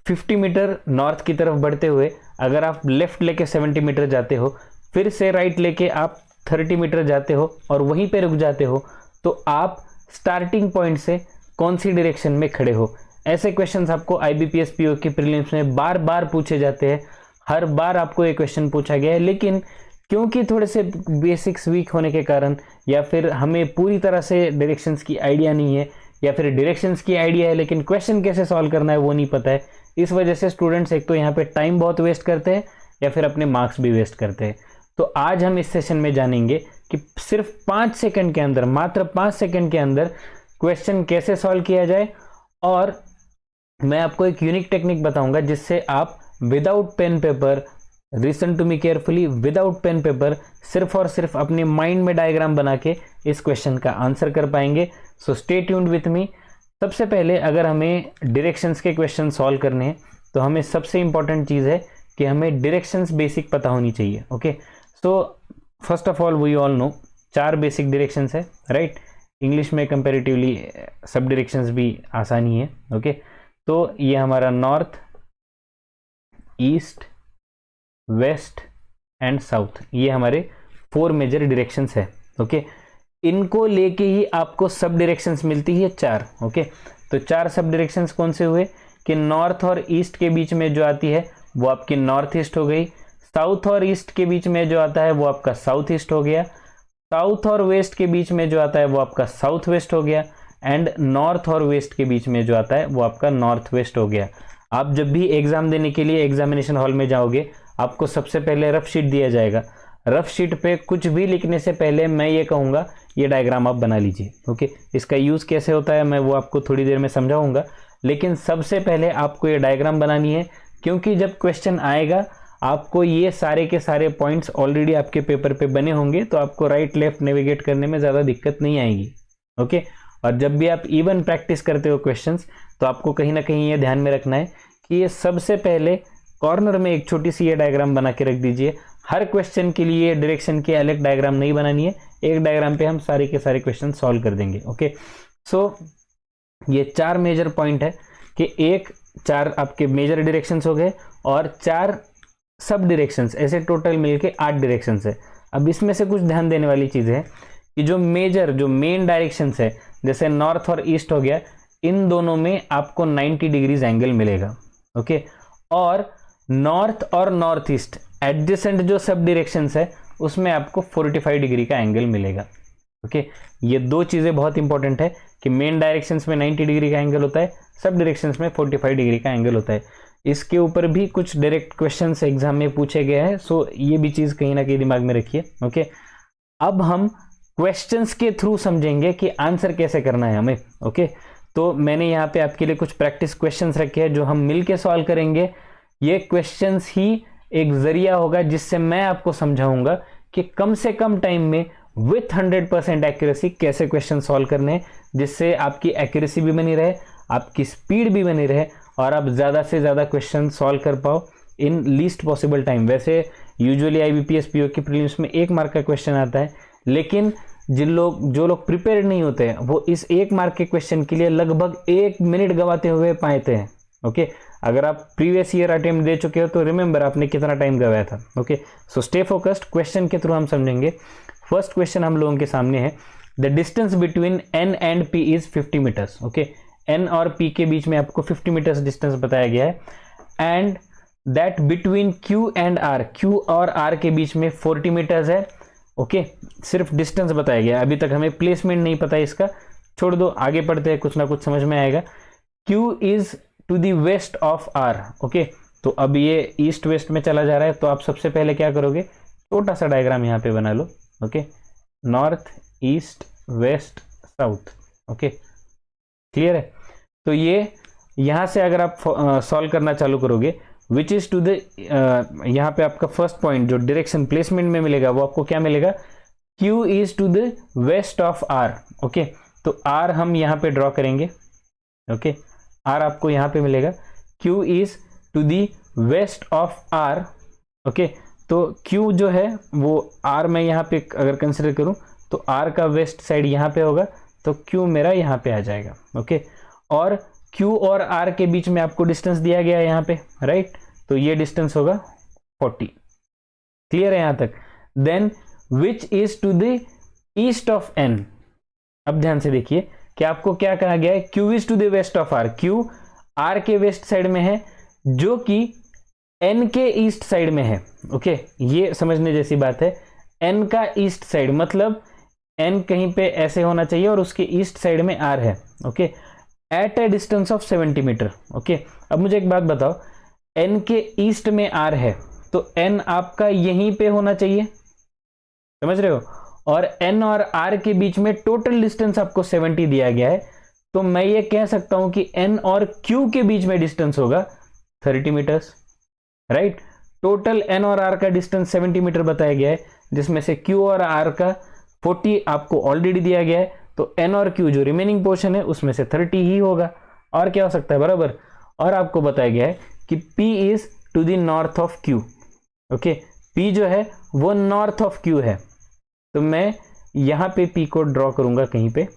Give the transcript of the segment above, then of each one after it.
50 metre north की तरफ बढ़ते हुए अगर आप लेफ्ट लेके 70 मीटर जाते हो, फिर से राइट लेके आप 30 मीटर जाते हो और वहीं पे रुक जाते हो, तो आप स्टार्टिंग पॉइंट से कौन सी डायरेक्शन में खड़े हो। ऐसे क्वेश्चंस आपको आईबीपीएस पीओ की प्रीलिम्स में बार बार पूछे जाते हैं। हर बार आपको ये क्वेश्चन पूछा गया है, लेकिन क्योंकि थोड़े से बेसिक्स वीक होने के कारण, या फिर हमें पूरी तरह से डायरेक्शंस की आइडिया नहीं है, या फिर डायरेक्शंस की आइडिया है लेकिन क्वेश्चन कैसे सॉल्व करना है वो नहीं पता है, इस वजह से स्टूडेंट्स एक तो यहाँ पे टाइम बहुत वेस्ट करते हैं या फिर अपने मार्क्स भी वेस्ट करते हैं। तो आज हम इस सेशन में जानेंगे कि सिर्फ 5 सेकंड के अंदर, मात्र 5 सेकंड के अंदर क्वेश्चन कैसे सॉल्व किया जाए, और मैं आपको एक यूनिक टेक्निक बताऊंगा जिससे आप without pen paper, listen to me carefully, without pen paper सिर्फ और सिर्फ अपने माइंड में डायग्राम बना के इस क्वेश्चन का आंसर कर पाएंगे। So stay tuned with me. सबसे पहले अगर हमें डायरेक्शंस के क्वेश्चन सॉल्व करने हैं तो हमें सबसे इंपॉर्टेंट चीज़ है कि हमें डायरेक्शंस बेसिक पता होनी चाहिए। Okay, so first of all we all know 4 basic directions है, राइट। इंग्लिश में कंपेरेटिवली सब डायरेक्शंस भी आसानी है। ओके, तो ये हमारा north, east, west and south, ये हमारे 4 मेजर डायरेक्शंस है। ओके, इनको लेके ही आपको सब डायरेक्शंस मिलती है 4। ओके, तो 4 सब डायरेक्शंस कौन से हुए कि नॉर्थ और ईस्ट के बीच में जो आती है वो आपकी नॉर्थ ईस्ट हो गई, साउथ और ईस्ट के बीच में जो आता है वो आपका साउथ ईस्ट हो गया, साउथ और वेस्ट के बीच में जो आता है वो आपका साउथ वेस्ट हो गया, एंड नॉर्थ और वेस्ट के बीच में जो आता है वो आपका नॉर्थ वेस्ट हो गया। आप जब भी एग्जाम देने के लिए एग्जामिनेशन हॉल में जाओगे, आपको सबसे पहले रफ शीट दिया जाएगा। रफ शीट पे कुछ भी लिखने से पहले मैं ये कहूँगा ये डायग्राम आप बना लीजिए। ओके, इसका यूज़ कैसे होता है मैं वो आपको थोड़ी देर में समझाऊंगा, लेकिन सबसे पहले आपको ये डायग्राम बनानी है, क्योंकि जब क्वेश्चन आएगा आपको ये सारे के सारे पॉइंट्स ऑलरेडी आपके पेपर पे बने होंगे, तो आपको राइट लेफ्ट नेविगेट करने में ज़्यादा दिक्कत नहीं आएगी। ओके, और जब भी आप इवन प्रैक्टिस करते हो क्वेश्चंस, तो आपको कहीं ना कहीं ये ध्यान में रखना है कि ये सबसे पहले कॉर्नर में एक छोटी सी ये डायग्राम बना के रख दीजिए। हर क्वेश्चन के लिए डायरेक्शन की अलग डायग्राम नहीं बनानी है, एक डायग्राम पे हम सारे के सारे क्वेश्चन सॉल्व कर देंगे। ओके, सो ये 4 मेजर पॉइंट है कि 4 आपके मेजर डायरेक्शंस हो गए और 4 सब डायरेक्शंस, ऐसे टोटल मिलके 8 डायरेक्शंस है। अब इसमें से कुछ ध्यान देने वाली चीज़ है कि जो मेन डायरेक्शंस है, जैसे नॉर्थ और ईस्ट हो गया, इन दोनों में आपको 90 डिग्रीज एंगल मिलेगा। ओके, और नॉर्थ और नॉर्थ ईस्ट एडजेसेंट जो सब डायरेक्शंस है उसमें आपको 45 डिग्री का एंगल मिलेगा। ओके, ये 2 चीज़ें बहुत इंपॉर्टेंट है कि मेन डायरेक्शंस में 90 डिग्री का एंगल होता है, सब डायरेक्शंस में 45 डिग्री का एंगल होता है। इसके ऊपर भी कुछ डायरेक्ट क्वेश्चंस एग्जाम में पूछे गए हैं, सो ये भी चीज़ कहीं ना कहीं दिमाग में रखिए। ओके, अब हम क्वेश्चंस के थ्रू समझेंगे कि आंसर कैसे करना है हमें। ओके, तो मैंने यहाँ पे आपके लिए कुछ प्रैक्टिस क्वेश्चंस रखे हैं जो हम मिलके सॉल्व करेंगे। ये क्वेश्चंस ही एक जरिया होगा जिससे मैं आपको समझाऊंगा कि कम से कम टाइम में विथ 100% एक्यूरेसी कैसे क्वेश्चन सॉल्व करने हैं, जिससे आपकी एक्यूरेसी भी बनी रहे, आपकी स्पीड भी बनी रहे और आप ज़्यादा से ज़्यादा क्वेश्चन सॉल्व कर पाओ इन लीस्ट पॉसिबल टाइम। वैसे यूजुअली आईबीपीएस पीओ की प्रीलिम्स में 1 मार्क का क्वेश्चन आता है, लेकिन जो लोग प्रिपेयर्ड नहीं होते हैं वो इस 1 मार्क के क्वेश्चन के लिए लगभग 1 मिनट गवाते हुए पाते हैं। ओके, अगर आप प्रीवियस ईयर अटेम्प्ट दे चुके हो तो रिमेंबर आपने कितना टाइम गवाया था। Okay, so stay focused, question के थ्रू हम समझेंगे। फर्स्ट क्वेश्चन हम लोगों के सामने है, the distance between N and P is 50 metres. Okay, N और पी के बीच में आपको 50 मीटर्स डिस्टेंस बताया गया है, and that between Q and R, Q और आर के बीच में 40 मीटर्स है। ओके, सिर्फ डिस्टेंस बताया गया, अभी तक हमें प्लेसमेंट नहीं पता है इसका, छोड़ दो, आगे पढ़ते हैं, कुछ ना कुछ समझ में आएगा। Q is to the west of R. Okay, तो अब ये ईस्ट वेस्ट में चला जा रहा है, तो आप सबसे पहले क्या करोगे, छोटा सा डायग्राम यहाँ पे बना लो। Okay, north, east, west, south. Okay, clear है। तो ये यहाँ से अगर आप सॉल्व करना चालू करोगे, विच इज टू द, यहाँ पे आपका फर्स्ट पॉइंट जो डायरेक्शन प्लेसमेंट में मिलेगा वो आपको क्या मिलेगा, Q is to the west of R। Okay, तो R हम यहाँ पे ड्रॉ करेंगे। ओके, R आपको यहाँ पे मिलेगा, Q is to the west of R। Okay, तो Q जो है वो R मैं यहाँ पे अगर कंसिडर करूँ तो R का वेस्ट साइड यहाँ पे होगा, तो Q मेरा यहाँ पे आ जाएगा। ओके, और Q और R के बीच में आपको डिस्टेंस दिया गया है यहाँ पे, राइट। तो ये डिस्टेंस होगा 40। क्लियर है यहां तक। Then which is to the east of N। अब ध्यान से देखिए कि आपको क्या कहा गया है, Q is to the west of R। Q R के वेस्ट साइड में है जो कि N के ईस्ट साइड में है। ओके, ये समझने जैसी बात है। N का ईस्ट साइड मतलब N कहीं पे ऐसे होना चाहिए और उसके ईस्ट साइड में R है। Okay, at a distance of 70 metre. Okay, अब मुझे एक बात बताओ, N के ईस्ट में R है तो N आपका यहीं पे होना चाहिए, समझ रहे हो, और N और R के बीच में टोटल डिस्टेंस आपको 70 दिया गया है। तो मैं ये कह सकता हूं कि N और Q के बीच में डिस्टेंस होगा 30 मीटर्स, राइट। टोटल N और R का डिस्टेंस 70 मीटर बताया गया है, जिसमें से Q और R का 40 आपको ऑलरेडी दिया गया है। तो N और Q जो रिमेनिंग पोर्शन है उसमें से 30 ही होगा, और क्या हो सकता है, बराबर। और आपको बताया गया है कि P is to the north of Q। Okay, P जो है वो नॉर्थ ऑफ Q है, तो मैं यहां पे P को ड्रॉ करूंगा कहीं पे।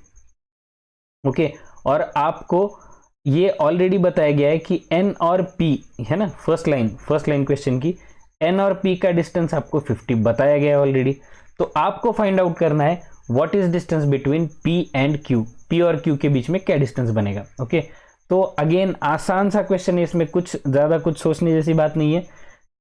ओके, और आपको ये ऑलरेडी बताया गया है कि N और P है ना, फर्स्ट लाइन क्वेश्चन की, N और P का डिस्टेंस आपको 50 बताया गया है ऑलरेडी। तो आपको फाइंड आउट करना है what is distance between P and Q। P और Q के बीच में क्या डिस्टेंस बनेगा। ओके, तो अगेन आसान सा क्वेश्चन है, इसमें कुछ ज्यादा कुछ सोचने जैसी बात नहीं है,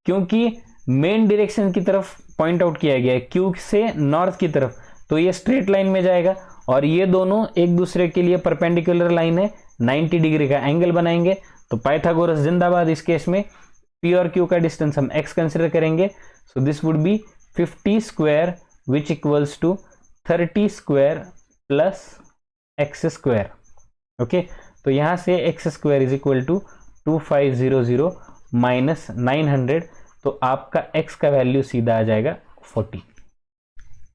क्योंकि मेन डायरेक्शन की तरफ पॉइंट आउट किया गया है, Q से नॉर्थ की तरफ, तो ये स्ट्रेट लाइन में जाएगा और ये दोनों एक दूसरे के लिए परपेंडिकुलर लाइन है, 90 डिग्री का एंगल बनाएंगे। तो पाइथागोरस जिंदाबाद। इस केस में P और Q का डिस्टेंस हम x कंसिडर करेंगे, so this would be 50 square which equals to 30 square plus x square. Okay, तो यहां से x square is equal to 2500 minus 900, तो आपका x का वैल्यू सीधा आ जाएगा 40।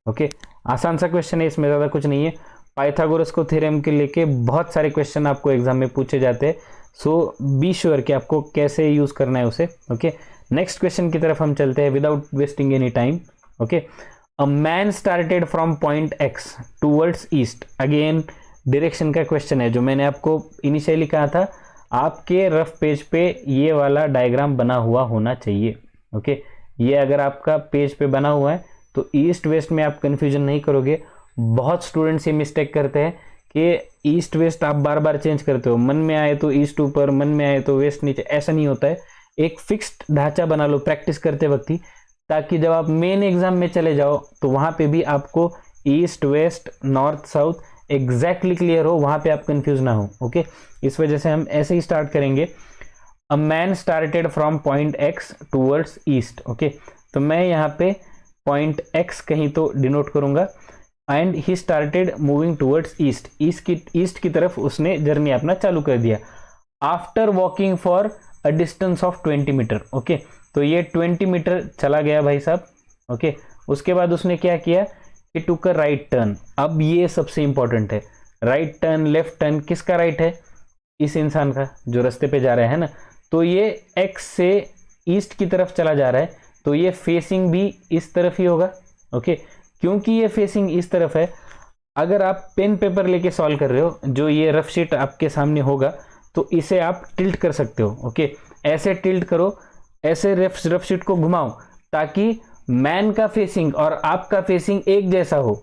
ओके, आसान सा क्वेश्चन है, इसमें ज्यादा कुछ नहीं है। पाइथागोरस को थ्योरम के लेके बहुत सारे क्वेश्चन आपको एग्जाम में पूछे जाते हैं, सो बी श्योर कि आपको कैसे यूज करना है उसे। ओके, नेक्स्ट क्वेश्चन की तरफ हम चलते हैं without wasting any time. Okay, a man started from point x towards east. Again direction का क्वेश्चन है, जो मैंने आपको इनिशियली कहा था आपके रफ पेज पे ये वाला डायग्राम बना हुआ होना चाहिए। ओके, ये अगर आपका पेज पे बना हुआ है तो ईस्ट वेस्ट में आप कंफ्यूजन नहीं करोगे। बहुत स्टूडेंट्स ये मिस्टेक करते हैं कि ईस्ट वेस्ट आप बार बार चेंज करते हो, मन में आए तो ईस्ट ऊपर, मन में आए तो वेस्ट नीचे, ऐसा नहीं होता है। एक फिक्स्ड ढांचा बना लो प्रैक्टिस करते वक्त ही, ताकि जब आप मेन एग्जाम में चले जाओ तो वहां पे भी आपको east west north south exactly clear हो, वहां पे आप कंफ्यूज ना हो। ओके, इस वजह से हम ऐसे ही स्टार्ट करेंगे। A man started from point x towards east. Okay, तो मैं यहाँ पे पॉइंट एक्स कहीं तो डिनोट करूंगा, and he started moving towards east. East की तरफ उसने जर्नी अपना चालू कर दिया। After walking for a distance of 20 metre. Okay, तो ये 20 मीटर चला गया भाई साहब। ओके, उसके बाद उसने क्या किया, ही टुक अ राइट टर्न। अब ये सबसे इंपॉर्टेंट है, राइट टर्न लेफ्ट टर्न किसका राइट है, इस इंसान का जो रास्ते पे जा रहा है ना। तो ये एक्स से ईस्ट की तरफ चला जा रहा है, तो ये फेसिंग भी इस तरफ ही होगा। ओके, क्योंकि ये फेसिंग इस तरफ है, अगर आप पेन पेपर लेके सॉल्व कर रहे हो, जो ये रफ शीट आपके सामने होगा, तो इसे आप टिल्ट कर सकते हो। ओके, ऐसे टिल्ट करो, ऐसे रफ शीट को घुमाओ, ताकि मैन का फेसिंग और आपका फेसिंग एक जैसा हो,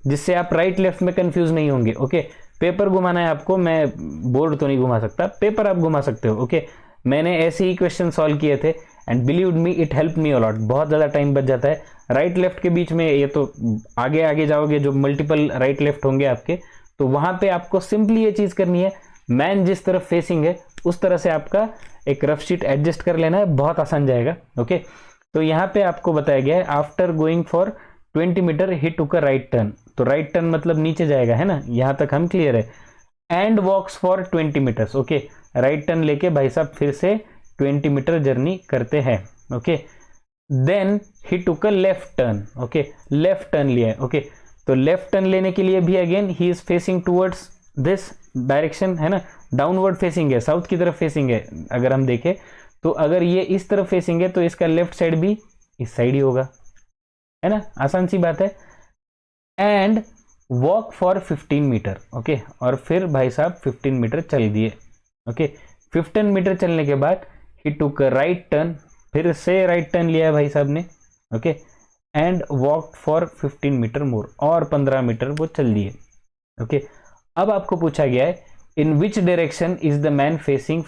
जिससे आप राइट लेफ्ट में कंफ्यूज नहीं होंगे। ओके, पेपर घुमाना है आपको, मैं बोर्ड तो नहीं घुमा सकता, पेपर आप घुमा सकते हो। ओके, मैंने ऐसे ही क्वेश्चन सॉल्व किए थे and believe me it help me a lot. बहुत ज़्यादा टाइम बच जाता है राइट लेफ्ट के बीच में, ये तो आगे आगे जाओगे जो मल्टीपल राइट लेफ्ट होंगे आपके, तो वहां पे आपको सिंपली ये चीज़ करनी है, मैन जिस तरफ फेसिंग है उस तरह से आपका एक रफ शीट एडजस्ट कर लेना है, बहुत आसान जाएगा। ओके, तो यहाँ पे आपको बताया गया है after going for 20 metre he took a right turn. तो राइट टर्न मतलब नीचे जाएगा, है ना, यहाँ तक हम क्लियर है। And walks for 20 metres. Okay, right turn लेके भाई साहब फिर से 20 मीटर जर्नी करते हैं। Okay, then he took a left turn. Okay, left turn लिया है। ओके, तो लेफ्ट टर्न लेने के लिए भी again he is facing towards this direction, है ना, डाउनवर्ड फेसिंग है, साउथ की तरफ फेसिंग है। अगर हम देखें तो अगर ये इस तरफ फेसिंग है तो इसका लेफ्ट साइड भी इस साइड ही होगा, है ना, आसान सी बात है। And walk for 15 metre. Okay, और फिर भाई साहब 15 मीटर चल दिए। ओके 15 मीटर चलने के बाद ही टुक राइट टर्न, फिर से राइट टर्न लिया है भाई साहब ने, okay and walk for 15 metre more, और 15 मीटर वो चल दिए। ओके अब आपको पूछा गया है in which direction is the man facing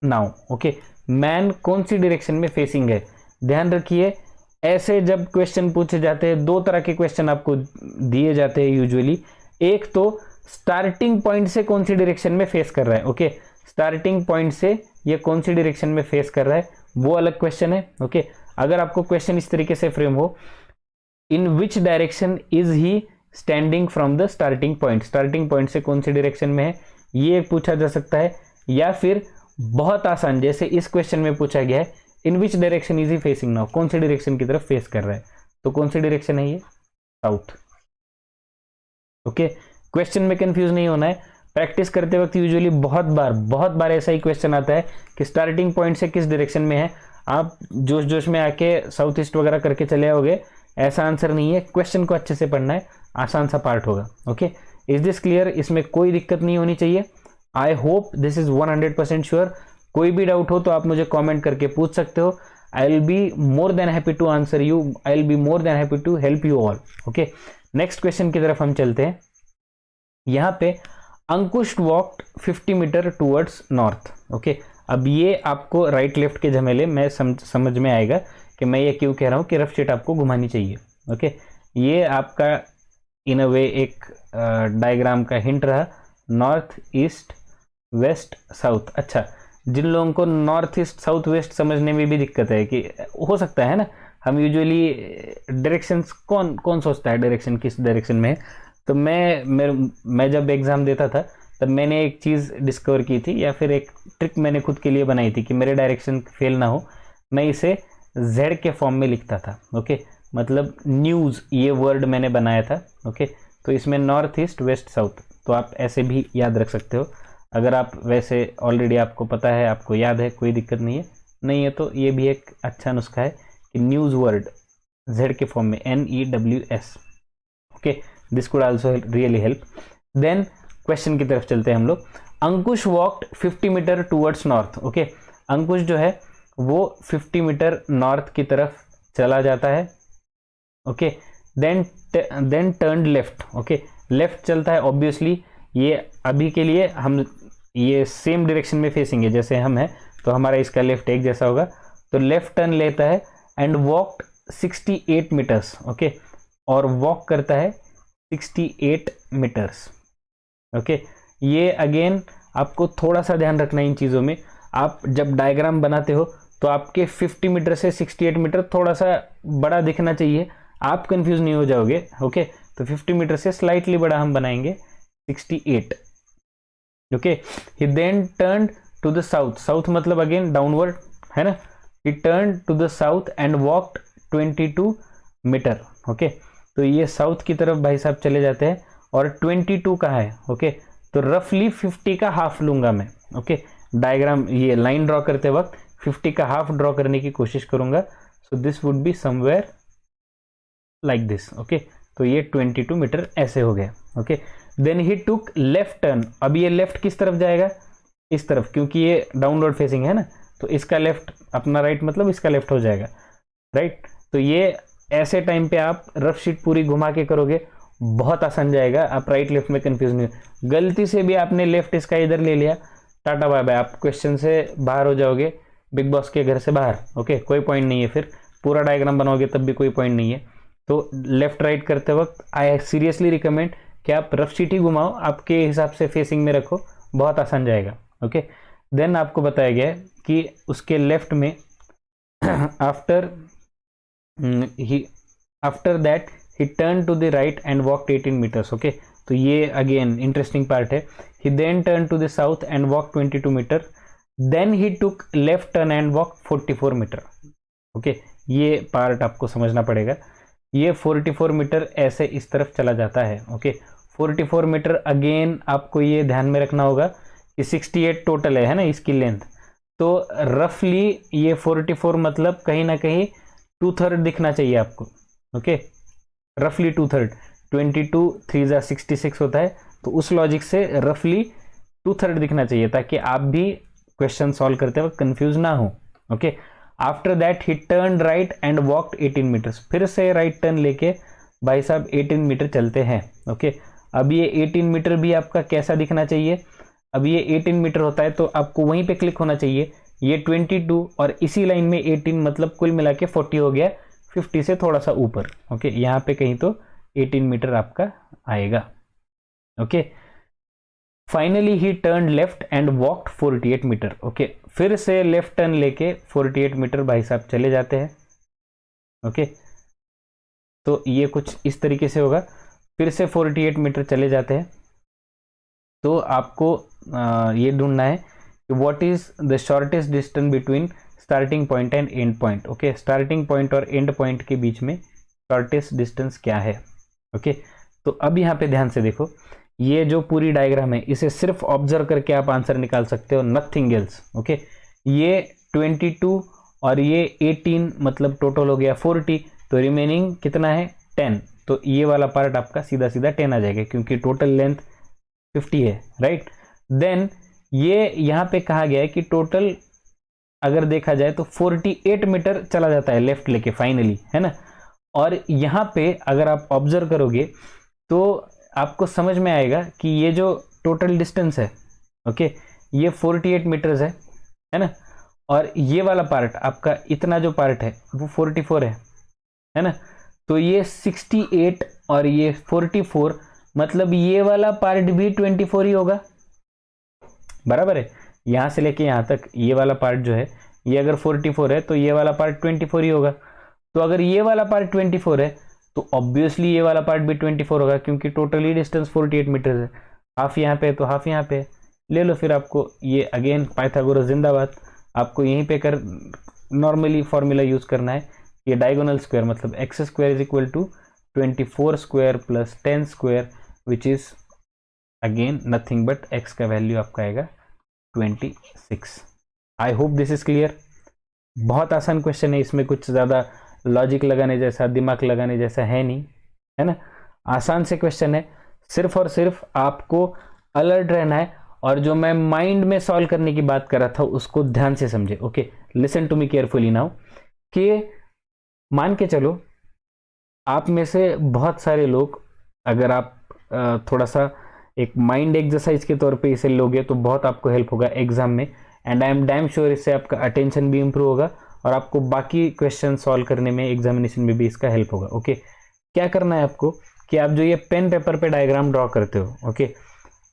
now. Okay man कौन सी डायरेक्शन में फेसिंग है। ध्यान रखिए ऐसे जब क्वेश्चन पूछे जाते हैं, दो तरह के क्वेश्चन आपको दिए जाते हैं यूजुअली। एक तो स्टार्टिंग पॉइंट से कौन सी डायरेक्शन में फेस कर रहा है, ओके स्टार्टिंग पॉइंट से ये कौन सी डायरेक्शन में फेस कर रहा है वो अलग क्वेश्चन है। ओके अगर आपको क्वेश्चन इस तरीके से फ्रेम हो, in which direction is he standing from the starting point, starting point से कौन सी डायरेक्शन में है, ये पूछा जा सकता है। या फिर बहुत आसान जैसे इस क्वेश्चन में पूछा गया है in which direction is he facing now, कौन सी डायरेक्शन की तरफ फेस कर रहा है, तो कौन सी डायरेक्शन है ये, साउथ। ओके क्वेश्चन में कंफ्यूज नहीं होना है। प्रैक्टिस करते वक्त यूजुअली बहुत बार ऐसा ही क्वेश्चन आता है कि स्टार्टिंग पॉइंट से किस डायरेक्शन में है, आप जोश जोश में आके साउथ ईस्ट वगैरह करके चले आओगे, ऐसा आंसर नहीं है। क्वेश्चन को अच्छे से पढ़ना है, आसान सा पार्ट होगा। ओके इज दिस क्लियर, इसमें कोई दिक्कत नहीं होनी चाहिए। आई होप दिस इज 100% श्योर। कोई भी डाउट हो तो आप मुझे कमेंट करके पूछ सकते हो। I will be more than happy to answer you, I will be more than happy to help you all. Okay next question की तरफ हम चलते हैं। यहाँ पे Ankush walked 50 metre towards north. Okay अब ये आपको राइट लेफ्ट के झमेले में समझ में आएगा कि मैं ये क्यों कह रहा हूँ कि रफ शीट आपको घुमानी चाहिए। ओके ये आपका इन अ वे एक डायग्राम का हिंट रहा, नॉर्थ ईस्ट वेस्ट साउथ। अच्छा जिन लोगों को नॉर्थ ईस्ट साउथ वेस्ट समझने में भी दिक्कत है कि हो सकता है ना, हम यूजुअली डायरेक्शंस कौन सोचता है डायरेक्शन किस डायरेक्शन में है। तो मैं जब एग्ज़ाम देता था तब मैंने एक चीज़ डिस्कवर की थी, या फिर एक ट्रिक मैंने खुद के लिए बनाई थी कि मेरे डायरेक्शन फेल ना हो, मैं इसे जेड के फॉर्म में लिखता था। ओके मतलब न्यूज़ ये वर्ड मैंने बनाया था। ओके तो इसमें नॉर्थ ईस्ट वेस्ट साउथ, तो आप ऐसे भी याद रख सकते हो। अगर आप वैसे ऑलरेडी आपको पता है, आपको याद है, कोई दिक्कत नहीं है तो ये भी एक अच्छा नुस्खा है कि न्यूज़ वर्ड जेड के फॉर्म में NEWS। Okay this could also really help. Then question की तरफ चलते हैं हम लोग। Ankush walked 50 metre towards north. Okay Ankush जो है वो 50 मीटर नॉर्थ की तरफ चला जाता है। Okay then turn left. Okay left चलता है ऑब्वियसली, ये अभी के लिए हम ये सेम डायरेक्शन में फेसिंग है जैसे हम हैं, तो हमारा इसका लेफ्ट एक जैसा होगा, तो लेफ्ट टर्न लेता है एंड वॉक्ड 68 मीटर्स। ओके और वॉक करता है 68 मीटर्स। ओके ये अगेन आपको थोड़ा सा ध्यान रखना इन चीज़ों में। आप जब डायग्राम बनाते हो तो आपके 50 मीटर से 68 मीटर थोड़ा सा बड़ा दिखना चाहिए, आप कंफ्यूज नहीं हो जाओगे। ओके तो 50 मीटर से स्लाइटली बड़ा हम बनाएंगे 68। Okay he then turn to the south, south मतलब अगेन डाउनवर्ड है ना, he turn to the south and walked 22 metre. Okay तो ये साउथ की तरफ भाई साहब चले जाते हैं, और 22 कहाँ है, ओके तो रफली 50 का हाफ लूंगा मैं। ओके डायग्राम ये लाइन ड्रॉ करते वक्त 50 का हाफ ड्रॉ करने की कोशिश करूंगा, so this would be somewhere like this. Okay तो ये 22 मीटर ऐसे हो गया। Okay then he took left turn, अब ये लेफ्ट किस तरफ जाएगा, इस तरफ, क्योंकि ये डाउनवर्ड फेसिंग है ना, तो इसका लेफ्ट अपना राइट मतलब इसका लेफ्ट हो जाएगा, राइट। तो ये ऐसे टाइम पे आप रफ शीट पूरी घुमा के करोगे, बहुत आसान जाएगा, आप राइट लेफ्ट में कंफ्यूज नहीं हो। गलती से भी आपने लेफ्ट इसका इधर ले लिया, टाटा बाय बाय, आप क्वेश्चन से बाहर हो जाओगे, बिग बॉस के घर से बाहर। ओके कोई पॉइंट नहीं है, फिर पूरा डायग्राम बनाओगे तब भी कोई पॉइंट नहीं है। तो लेफ्ट राइट करते वक्त आई सीरियसली रिकमेंड कि आप रफ शीट ही घुमाओ, आपके हिसाब से फेसिंग में रखो, बहुत आसान जाएगा। ओके देन आपको बताया गया है कि उसके लेफ्ट में after that he turn to the right and walked 18 metres. Okay तो ये अगेन इंटरेस्टिंग पार्ट है। He then turn to the south and walk 22 metre, then he took left turn and walk 44 metre. Okay ये part आपको समझना पड़ेगा, ये 44 metre ऐसे इस तरफ चला जाता है। ओके 44 मीटर अगेन आपको ये ध्यान में रखना होगा कि 68 टोटल है ना इसकी लेंथ, तो रफली ये 44 मतलब कहीं ना कहीं 2/3 दिखना चाहिए आपको। ओके रफली 2/3, 22 3 जा 66 होता है, तो उस लॉजिक से रफली 2/3 दिखना चाहिए ताकि आप भी क्वेश्चन सॉल्व करते वक्त कंफ्यूज ना हो। Okay, after that he turn right and walked 18 metres, फिर से राइट टर्न लेके भाई साहब 18 मीटर चलते हैं। ओके, अब ये 18 मीटर भी आपका कैसा दिखना चाहिए, अब ये 18 मीटर होता है तो आपको वहीं पे क्लिक होना चाहिए, ये 22 और इसी लाइन में 18, मतलब कुल मिला के 40 हो गया, 50 से थोड़ा सा ऊपर। ओके, यहाँ पे कहीं तो 18 मीटर आपका आएगा। Okay, finally he turn left and walked 48 metre. Okay, फिर से लेफ्ट टर्न लेके 48 मीटर भाई साहब चले जाते हैं। ओके, तो ये कुछ इस तरीके से होगा, फिर से 48 मीटर चले जाते हैं। तो आपको ये ढूंढना है कि what is the shortest distance between starting point and and point. Okay, starting point और एंड पॉइंट के बीच में शॉर्टेस्ट डिस्टेंस क्या है। ओके, तो अब यहाँ पे ध्यान से देखो, ये जो पूरी डायग्राम है इसे सिर्फ ऑब्जर्व करके आप आंसर निकाल सकते हो, नथिंग एल्स। ओके, ये 22 और ये 18, मतलब टोटल हो गया 40, तो रिमेनिंग कितना है 10, तो ये वाला पार्ट आपका सीधा सीधा 10 आ जाएगा क्योंकि टोटल लेंथ 50 है, राइट। देन ये यहाँ पे कहा गया है कि टोटल अगर देखा जाए तो 48 मीटर चला जाता है लेफ्ट लेके फाइनली, है ना। और यहाँ पे अगर आप ऑब्जर्व करोगे तो आपको समझ में आएगा कि ये जो टोटल डिस्टेंस है, ओके, ये 48 मीटर्स है ना, और ये वाला पार्ट आपका इतना जो पार्ट है वो 44 है ना, तो ये 68 और ये 44, मतलब ये वाला पार्ट भी 24 ही होगा, बराबर है। यहां से लेके यहां तक ये वाला पार्ट जो है ये अगर 44 है तो ये वाला पार्ट 24 ही होगा। तो अगर ये वाला पार्ट 24 है तो ऑब्वियसली ये वाला पार्ट भी 24 होगा क्योंकि टोटली डिस्टेंस 48 मीटर है। हाफ यहाँ पे तो हाफ यहाँ पे ले लो। फिर आपको ये अगेन पाइथागोरस जिंदाबाद, आपको यहीं पे कर नॉर्मली फॉर्मूला यूज करना है, ये डायगोनल स्क्वायर मतलब x square is equal to 24 square plus 10 square which is again nothing but x का वैल्यू आपका आएगा 26। I hope this is clear. बहुत आसान क्वेश्चन है, इसमें कुछ ज़्यादा लॉजिक लगाने जैसा, दिमाग लगाने जैसा है नहीं, है ना। आसान से क्वेश्चन है, सिर्फ और सिर्फ आपको अलर्ट रहना है और जो मैं माइंड में सॉल्व करने की बात कर रहा था उसको ध्यान से समझे। Okay, listen to me carefully now, कि मान के चलो आप में से बहुत सारे लोग, अगर आप थोड़ा सा एक माइंड एक्सरसाइज के तौर पे इसे लोगे तो बहुत आपको हेल्प होगा एग्जाम में, and I am damn sure इससे आपका अटेंशन भी इंप्रूव होगा और आपको बाकी क्वेश्चन सॉल्व करने में एग्जामिनेशन में भी इसका हेल्प होगा। ओके, क्या करना है आपको कि आप जो ये पेन पेपर पे डायग्राम ड्रॉ करते हो, ओके,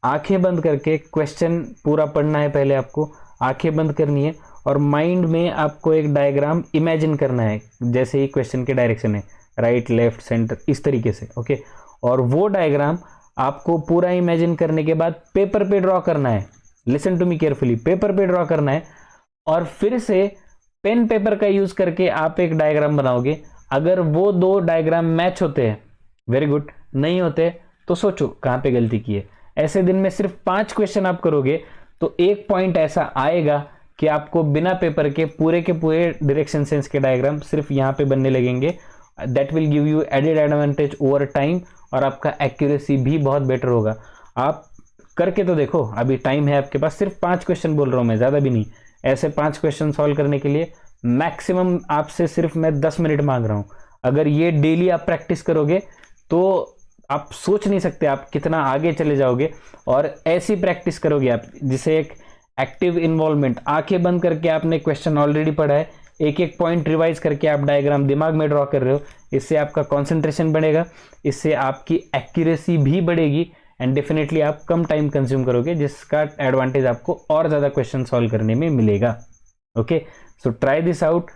आंखें बंद करके क्वेश्चन पूरा पढ़ना है। पहले आपको आंखें बंद करनी है और माइंड में आपको एक डायग्राम इमेजिन करना है, जैसे ही क्वेश्चन के डायरेक्शन है राइट लेफ्ट सेंटर इस तरीके से। ओके, और वो डायग्राम आपको पूरा इमेजिन करने के बाद पेपर पे ड्रॉ करना है। Listen to me carefully, paper पे ड्रॉ करना है और फिर से पेन पेपर का यूज करके आप एक डायग्राम बनाओगे। अगर वो दो डायग्राम मैच होते हैं वेरी गुड, नहीं होते तो सोचो कहां पे गलती की है। ऐसे दिन में सिर्फ 5 क्वेश्चन आप करोगे तो एक पॉइंट ऐसा आएगा कि आपको बिना पेपर के पूरे डायरेक्शन सेंस के डायग्राम सिर्फ यहां पे बनने लगेंगे। That will give you added advantage over time और आपका एक्यूरेसी भी बहुत बेटर होगा। आप करके तो देखो, अभी टाइम है आपके पास, सिर्फ 5 क्वेश्चन बोल रहा हूं मैं, ज्यादा भी नहीं। ऐसे 5 क्वेश्चन सॉल्व करने के लिए मैक्सिमम आपसे सिर्फ मैं 10 मिनट मांग रहा हूं। अगर ये डेली आप प्रैक्टिस करोगे तो आप सोच नहीं सकते आप कितना आगे चले जाओगे। और ऐसी प्रैक्टिस करोगे आप जिसे एक एक्टिव इन्वॉल्वमेंट, आंखें बंद करके आपने क्वेश्चन ऑलरेडी पढ़ा है, एक एक पॉइंट रिवाइज करके आप डायग्राम दिमाग में ड्रॉ कर रहे हो। इससे आपका कंसंट्रेशन बढ़ेगा, इससे आपकी एक्यूरेसी भी बढ़ेगी एंड डेफिनेटली आप कम टाइम कंज्यूम करोगे, जिसका एडवांटेज आपको और ज़्यादा क्वेश्चन सॉल्व करने में मिलेगा। Okay, so try this out.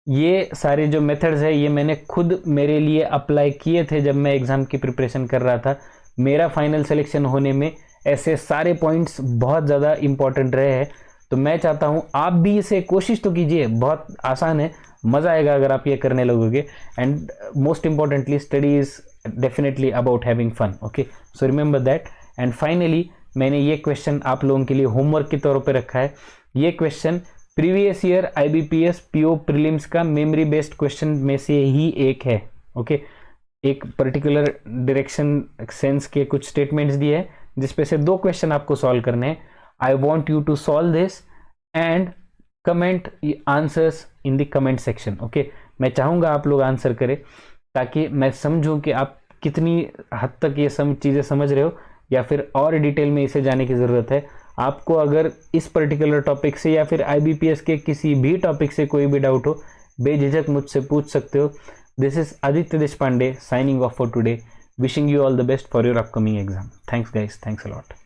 ये सारे जो मेथड्स है ये मैंने खुद मेरे लिए अप्लाई किए थे जब मैं एग्जाम की प्रिपरेशन कर रहा था। मेरा फाइनल सिलेक्शन होने में ऐसे सारे पॉइंट्स बहुत ज़्यादा इंपॉर्टेंट रहे हैं। तो मैं चाहता हूँ आप भी इसे कोशिश तो कीजिए, बहुत आसान है, मज़ा आएगा अगर आप ये करने लगोगे। And most importantly study is definitely about having fun. Okay, so remember that. And finally मैंने ये क्वेश्चन आप लोगों के लिए होमवर्क के तौर पे रखा है। ये question previous year IBPS PO prelims का मेमोरी बेस्ड क्वेश्चन में से ही एक है। ओके, एक पर्टिकुलर डायरेक्शन सेंस के कुछ स्टेटमेंट्स दिए हैं जिसपे से 2 क्वेश्चन आपको सॉल्व करने हैं। I want you to solve this and comment answers in the comment section. Okay, मैं चाहूँगा आप लोग आंसर करें ताकि मैं समझूं कि आप कितनी हद तक ये सब चीज़ें समझ रहे हो या फिर और डिटेल में इसे जाने की ज़रूरत है। आपको अगर इस पर्टिकुलर टॉपिक से या फिर IBPS के किसी भी टॉपिक से कोई भी डाउट हो, बेझिझक मुझसे पूछ सकते हो। This is Aditya Deshpande signing off for today, wishing you all the best for your upcoming exam. Thanks guys, thanks a lot.